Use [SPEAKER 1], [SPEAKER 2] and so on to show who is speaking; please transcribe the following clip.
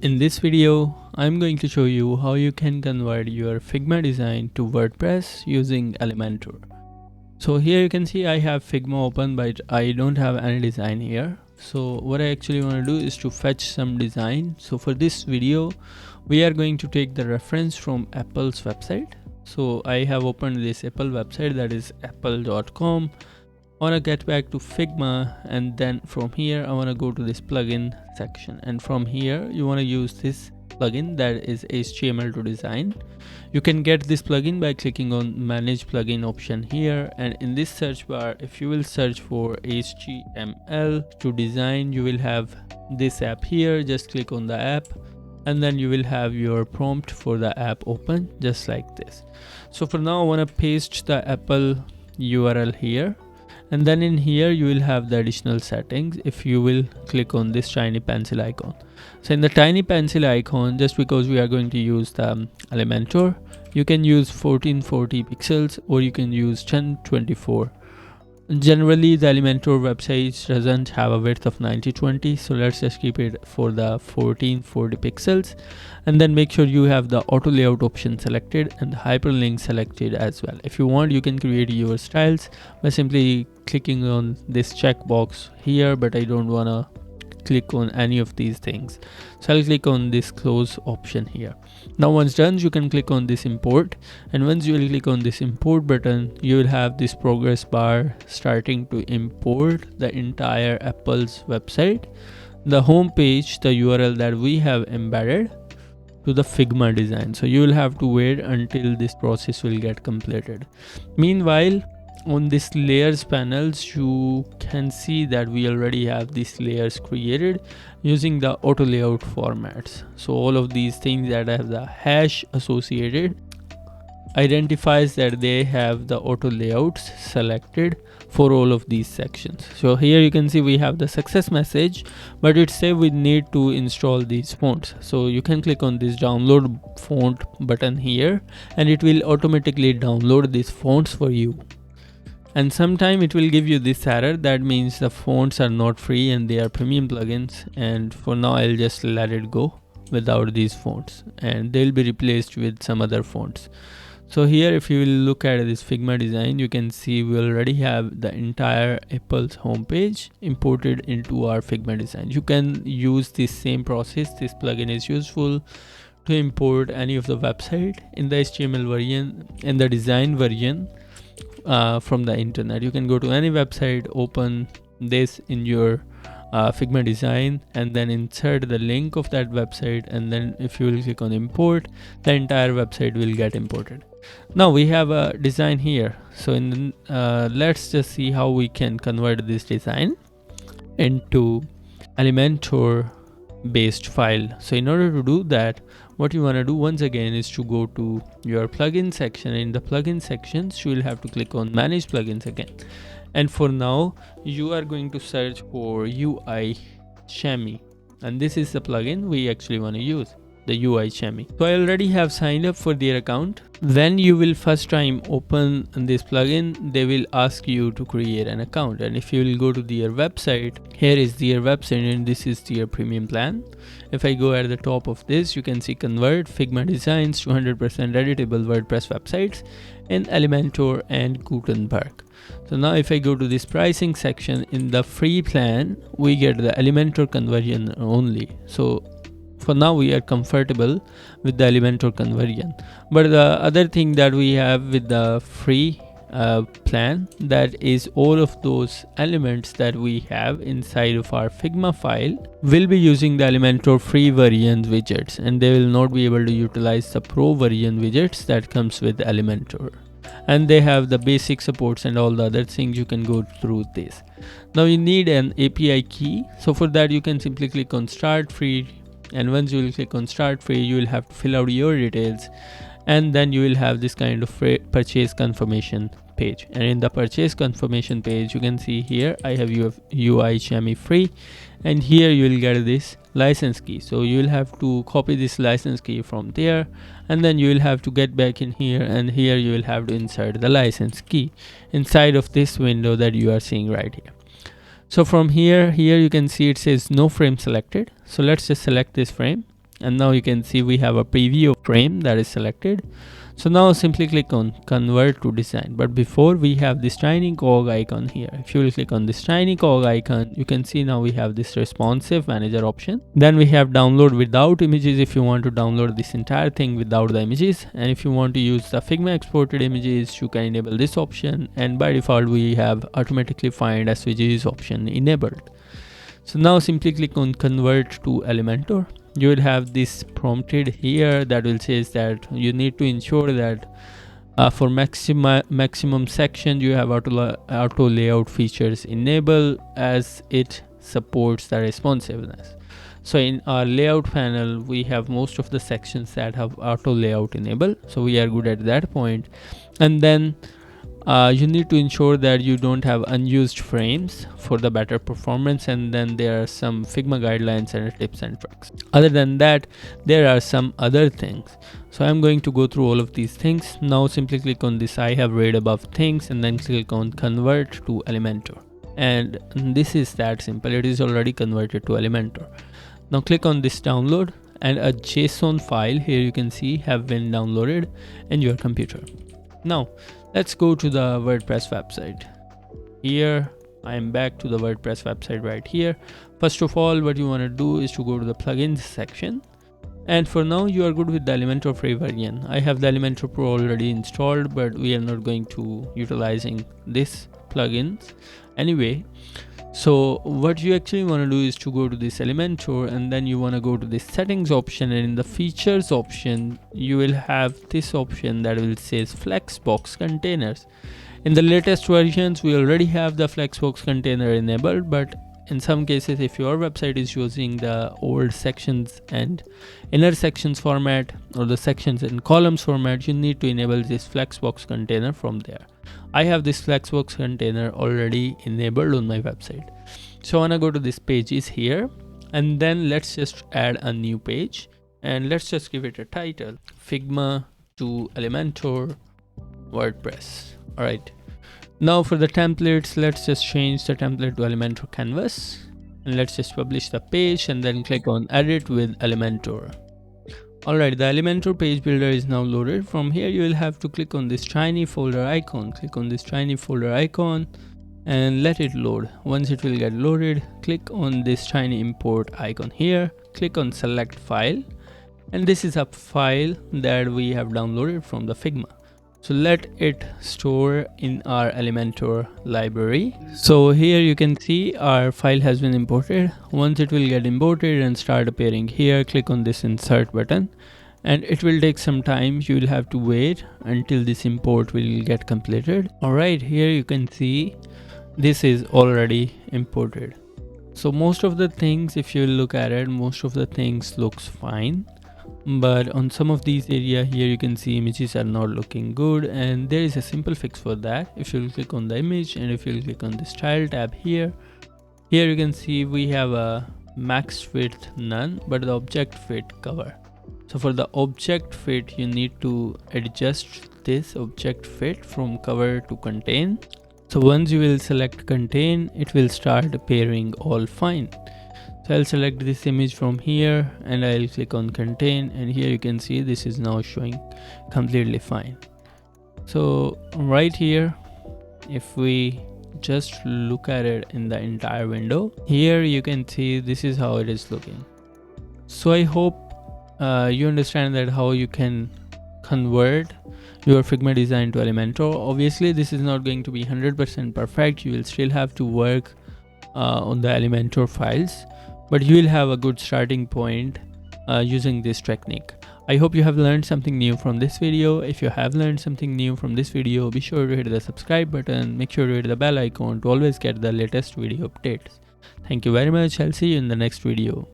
[SPEAKER 1] In this video, I'm going to show you how you can convert your Figma design to WordPress using Elementor. So here you can see I have Figma open, but I don't have any design here. So what I actually want to do is to fetch some design. So for this video, we are going to take the reference from Apple's website. So I have opened this Apple website, that is apple.com. I want to get back to Figma, and then from here I want to go to this plugin section, and from here you want to use this plugin, that is HTML to design. You can get this plugin by clicking on manage plugin option here, and in this search bar, if you will search for HTML to design, you will have this app here. Just click on the app and then you will have your prompt for the app open just like this. So for now I want to paste the Apple URL here, and then in here you will have the additional settings if you will click on this tiny pencil icon. So in the tiny pencil icon, just because we are going to use the Elementor, you can use 1440 pixels or you can use 1024. Generally the Elementor website doesn't have a width of 90/20, so let's just keep it for the 1440 pixels, and then make sure you have the auto layout option selected and the hyperlink selected as well. If you want, you can create your styles by simply clicking on this checkbox here, but I don't want to click on any of these things, so I'll click on this close option here. Now once done, you can click on this import, and once you will click on this import button, you will have this progress bar starting to import the entire Apple's website, the home page, the URL that we have embedded to the Figma design. So you will have to wait until this process will get completed. Meanwhile, on this layers panels, you can see that we already have these layers created using the auto layout formats. So all of these things that have the hash associated identifies that they have the auto layouts selected for all of these sections. So here you can see we have the success message, but it says we need to install these fonts. So you can click on this download font button here, and it will automatically download these fonts for you. And sometime it will give you this error, that means the fonts are not free and they are premium plugins, and for now I'll just let it go without these fonts, and they'll be replaced with some other fonts. So here if you will look at this Figma design, you can see we already have the entire Apple's homepage imported into our Figma design. You can use this same process. This plugin is useful to import any of the website in the HTML version and the design version from the internet. You can go to any website, open this in your Figma design, and then insert the link of that website, and then if you will click on import, the entire website will get imported. Now we have a design here, so let's just see how we can convert this design into Elementor based file. So in order to do that, what you want to do once again is to go to your plugin section. In the plugin sections, you will have to click on manage plugins again, and for now you are going to search for uichemy, and this is the plugin we actually want to use, the uichemy. So I already have signed up for their account. When you will first time open this plugin, they will ask you to create an account, and if you will go to their website, here is their website and this is their premium plan. If I go at the top of this, you can see convert Figma designs to 100% editable WordPress websites in Elementor and Gutenberg. So now if I go to this pricing section, in the free plan we get the Elementor conversion only. So for now we are comfortable with the Elementor conversion, but the other thing that we have with the free plan, that is all of those elements that we have inside of our Figma file will be using the Elementor free version widgets, and they will not be able to utilize the pro version widgets that comes with Elementor, and they have the basic supports and all the other things. You can go through this. Now you need an API key, so for that you can simply click on start free, and once you will click on start free, you will have to fill out your details, and then you will have this kind of purchase confirmation page. And in the purchase confirmation page, you can see here I have uichemy free, and here you will get this license key. So you will have to copy this license key from there, and then you will have to get back in here, and here you will have to insert the license key inside of this window that you are seeing right here. So from here you can see it says no frame selected. So let's just select this frame, and now you can see we have a preview frame that is selected. So now simply click on convert to design. But before, we have this tiny cog icon here. If you will click on this tiny cog icon, you can see now we have this responsive manager option. Then we have download without images if you want to download this entire thing without the images. And if you want to use the Figma exported images, you can enable this option. And by default, we have automatically find SVGs option enabled. So now simply click on convert to Elementor. You will have this prompted here that will say that you need to ensure that for maximum section you have auto layout features enable, as it supports the responsiveness. So in our layout panel, we have most of the sections that have auto layout enable, so we are good at that point. And then you need to ensure that you don't have unused frames for the better performance, and then there are some Figma guidelines and tips and tricks. Other than that, there are some other things, so I'm going to go through all of these things. Now simply click on this I have read above things and then click on convert to Elementor, and this is that simple. It is already converted to Elementor. Now click on this download, and a JSON file here you can see have been downloaded in your computer. Now let's go to the WordPress website. Here I am back to the WordPress website right here. First of all, what you want to do is to go to the plugins section, and for now you are good with the Elementor free version. I have the Elementor Pro already installed, but we are not going to utilizing this plugins anyway. So what you actually want to do is to go to this Elementor, and then you want to go to this settings option, and in the features option you will have this option that will say Flexbox containers. In the latest versions we already have the Flexbox container enabled, but in some cases if your website is using the old sections and inner sections format or the sections and columns format, you need to enable this Flexbox container from there. I have this Flexbox container already enabled on my website. So I want to go to this pages here, and then let's just add a new page, and let's just give it a title, Figma to Elementor WordPress. All right. Now for the templates, let's just change the template to Elementor canvas, and let's just publish the page and then click on edit with Elementor. Alright, the Elementor page builder is now loaded. From here you will have to click on this tiny folder icon. Click on this tiny folder icon and let it load. Once it will get loaded, click on this tiny import icon here. Click on select file, and this is a file that we have downloaded from the Figma. So let it store in our Elementor library. So here you can see our file has been imported. Once it will get imported and start appearing here, click on this insert button, and it will take some time. You will have to wait until this import will get completed. Alright, here you can see this is already imported. So most of the things, if you look at it, most of the things looks fine. But on some of these area here you can see images are not looking good, and there is a simple fix for that. If you click on the image and if you click on the style tab here you can see we have a max width none, but the object fit cover. So for the object fit you need to adjust this object fit from cover to contain. So once you will select contain, it will start appearing all fine. So I'll select this image from here and I'll click on contain, and here you can see this is now showing completely fine. So right here, if we just look at it in the entire window, here you can see this is how it is looking. So I hope you understand that how you can convert your Figma design to Elementor. Obviously this is not going to be 100% perfect. You will still have to work on the Elementor files, but you will have a good starting point using this technique. I hope you have learned something new from this video. If you have learned something new from this video, be sure to hit the subscribe button. Make sure to hit the bell icon to always get the latest video updates. Thank you very much. I'll see you in the next video.